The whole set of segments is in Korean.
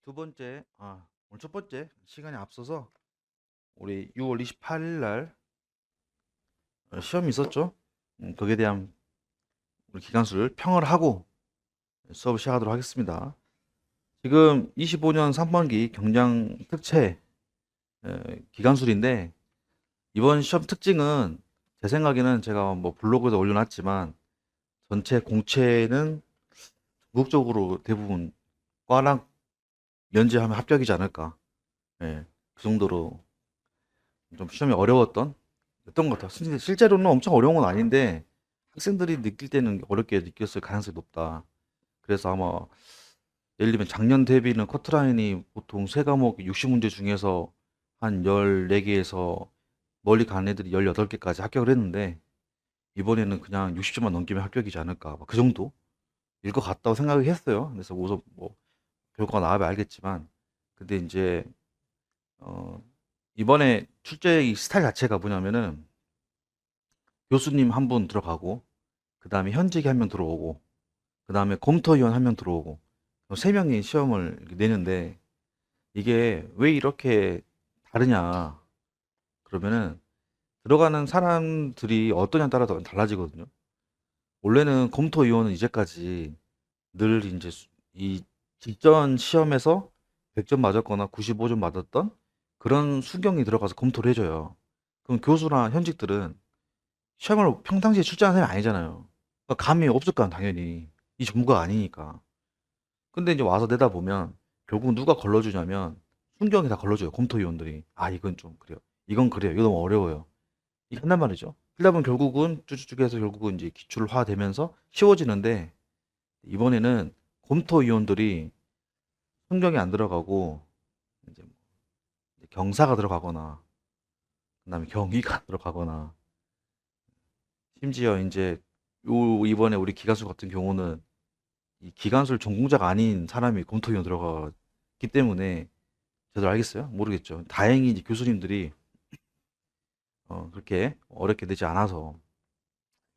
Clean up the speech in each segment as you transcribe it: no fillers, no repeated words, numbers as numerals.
두 번째, 오늘 첫 번째 시간이 앞서서 우리 6월 28일 날 시험이 있었죠. 거기에 대한 우리 기간수를 평을 하고 수업을 시작하도록 하겠습니다. 지금 25년 3분기 경장 특채 기간술인데 이번 시험 특징은 제 생각에는 제가 뭐 블로그에도 올려놨지만 전체 공채는 전국적으로 대부분 과랑 면제하면 합격이지 않을까. 예, 그 정도로 좀 시험이 어려웠던 것 같아요. 실제로는 엄청 어려운 건 아닌데 학생들이 느낄 때는 어렵게 느꼈을 가능성이 높다. 그래서 아마 예를 들면 작년 대비는 커트라인이 보통 세 과목 60문제 중에서 한 14개에서 멀리 가는 애들이 18개까지 합격을 했는데 이번에는 그냥 60점만 넘기면 합격이지 않을까. 그 정도일 것 같다고 생각을 했어요. 그래서 우선 뭐 결과가 나와야 알겠지만 근데 이제 어 이번에 출제 이 스타일 자체가 뭐냐면은 교수님 한 분 들어가고 그다음에 현직이 한 명 들어오고 그다음에 검토위원 한 명 들어오고 세 명이 시험을 이렇게 내는데 이게 왜 이렇게 다르냐 그러면은 들어가는 사람들이 어떠냐에 따라 달라지거든요. 원래는 검토위원은 이제까지 늘 이제 이 직전 시험에서 100점 맞았거나 95점 맞았던 그런 수경이 들어가서 검토를 해줘요. 그럼 교수나 현직들은 시험을 평상시에 출제하는 사람이 아니잖아요. 그러니까 감이 없을 거야, 당연히. 이 전문가가 아니니까. 근데 이제 와서 내다 보면 결국 누가 걸러주냐면 순경이 다 걸러줘요. 검토위원들이. 아, 이건 좀 그래요. 이건 그래요. 이거 너무 어려워요. 이게 한단 말이죠. 그러다 보면 결국은 쭉쭉쭉 해서 결국은 이제 기출화되면서 쉬워지는데 이번에는 검토위원들이 순경이 안 들어가고 이제 경사가 들어가거나 그다음에 경위가 들어가거나 심지어 이제 이번에 우리 기간수 같은 경우는 이 기간술 전공자가 아닌 사람이 검토위원 들어가기 때문에 저도 알겠어요? 모르겠죠. 다행히 이제 교수님들이 그렇게 어렵게 내지 않아서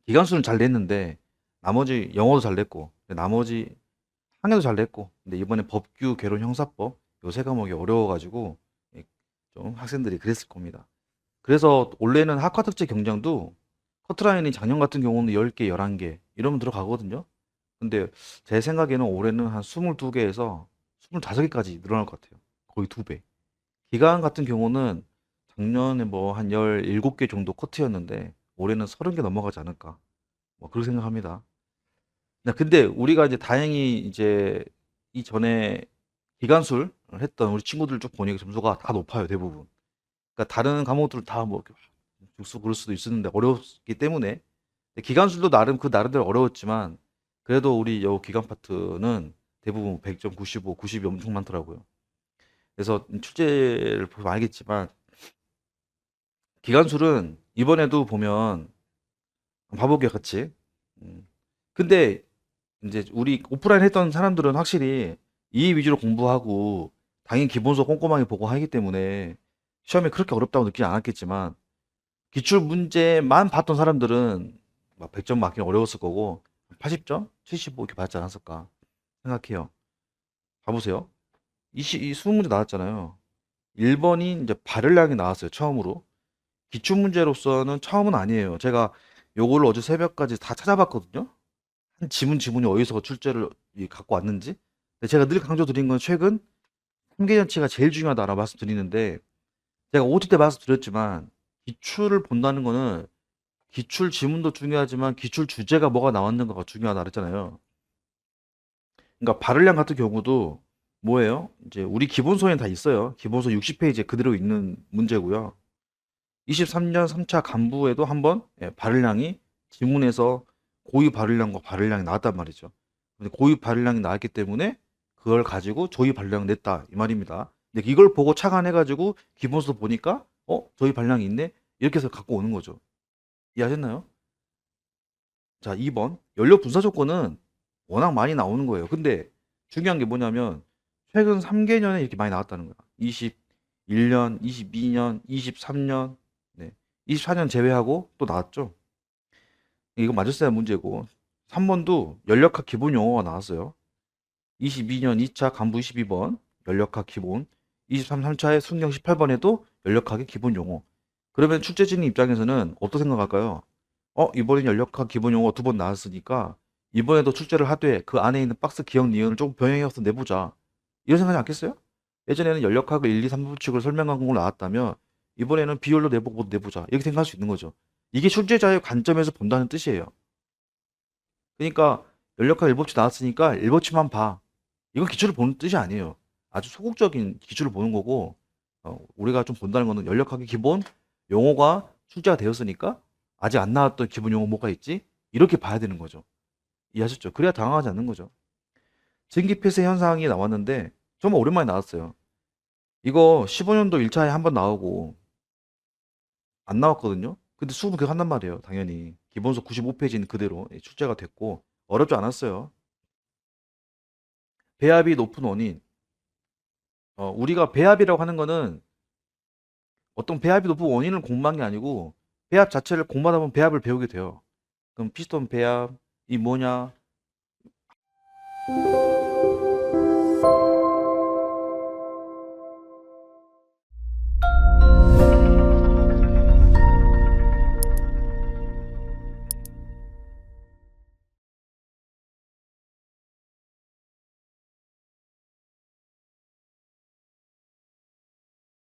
기간수는 잘 냈는데 나머지 영어도 잘 냈고 나머지 항해도 잘 냈고 근데 이번에 법규, 개론, 형사법 요 세 과목이 어려워가지고 예, 좀 학생들이 그랬을 겁니다. 그래서 원래는 학과특채 경장도 커트라인이 작년 같은 경우는 10개, 11개 이러면 들어가거든요. 근데 제 생각에는 올해는 한 22개에서 25개까지 늘어날 것 같아요. 거의 2배. 기간 같은 경우는 작년에 뭐 한 17개 정도 커트였는데 올해는 30개 넘어가지 않을까. 뭐 그렇게 생각합니다. 근데 우리가 이제 다행히 이제 이전에 기간술 했던 우리 친구들 쭉 보니까 점수가 다 높아요, 대부분. 그러니까 다른 과목들은 다뭐 죽수 그럴 수도 있었는데 어려웠기 때문에 기간술도 나름 그 나름대로 어려웠지만 그래도 우리 요 기간 파트는 대부분 100점, 95, 90이 엄청 많더라고요. 그래서 출제를 보면 알겠지만 기간술은 이번에도 보면 봐볼게요, 같이. 음. 근데 이제 우리 오프라인 했던 사람들은 확실히 이 위주로 공부하고 당연히 기본서 꼼꼼하게 보고 하기 때문에 시험이 그렇게 어렵다고 느끼지 않았겠지만 기출 문제만 봤던 사람들은 막 100점 맞기 어려웠을 거고 80점, 75 이렇게 받지 않았을까 생각해요. 봐보세요. 이 20문제 나왔잖아요. 1번이 이제 발열량이 나왔어요. 처음으로. 기출 문제로서는 처음은 아니에요. 제가 요거를 어제 새벽까지 다 찾아봤거든요. 한 지문이 어디서 출제를 갖고 왔는지. 근데 제가 늘 강조드린 건 최근 3개년치가 제일 중요하다라고 말씀드리는데 제가 OT 때 말씀드렸지만 기출을 본다는 거는 기출 지문도 중요하지만 기출 주제가 뭐가 나왔는가가 중요하다 그랬잖아요. 그러니까 발열량 같은 경우도 뭐예요? 이제 우리 기본서에는 다 있어요. 기본서 60페이지에 그대로 있는 문제고요. 23년 3차 간부에도 한번 발열량이 지문에서 고유 발열량과 발열량이 나왔단 말이죠. 근데 고유 발열량이 나왔기 때문에 그걸 가지고 저희 발열량 냈다 이 말입니다. 근데 이걸 보고 착안해가지고 기본서 보니까 저희 발열량이 있네 이렇게 해서 갖고 오는 거죠. 이해하셨나요? 자, 2번 연료 분사 조건은 워낙 많이 나오는 거예요. 근데 중요한 게 뭐냐면 최근 3개년에 이렇게 많이 나왔다는 거야. 21년, 22년, 23년, 네. 24년 제외하고 또 나왔죠. 이거 맞았어야 문제고 3번도 연력학 기본 용어가 나왔어요. 22년 2차 간부 22번 연력학 기본, 23, 3차의 순경 18번에도 연력학의 기본 용어. 그러면 출제진 입장에서는 어떻게 생각할까요? 이번엔 연력학 기본 용어 2번 나왔으니까 이번에도 출제를 하되 그 안에 있는 박스 기억 니은을 조금 변형해서 내보자. 이런 생각이 않겠어요? 예전에는 연력학을 1, 2, 3부칙을 설명한 거 나왔다면 이번에는 비율로 내보자. 이렇게 생각할 수 있는 거죠. 이게 출제자의 관점에서 본다는 뜻이에요. 그러니까 연력학 1법칙 나왔으니까 1법칙만 봐. 이건 기출을 보는 뜻이 아니에요. 아주 소극적인 기출을 보는 거고 우리가 좀 본다는 거는 연력학의 기본 용어가 출제가 되었으니까 아직 안 나왔던 기본 용어 뭐가 있지? 이렇게 봐야 되는 거죠. 이해하셨죠? 그래야 당황하지 않는 거죠. 증기폐쇄 현상이 나왔는데 정말 오랜만에 나왔어요. 이거 15년도 1차에 한 번 나오고 안 나왔거든요. 근데 수업은 그거 한단 말이에요. 당연히 기본서 95페이지는 그대로 출제가 됐고 어렵지 않았어요. 배합이 높은 원인. 우리가 배합이라고 하는 거는 어떤 배합이 높은 원인을 공부한 게 아니고 배합 자체를 공부하다 보면 배합을 배우게 돼요. 그럼 피스톤 배합이 뭐냐?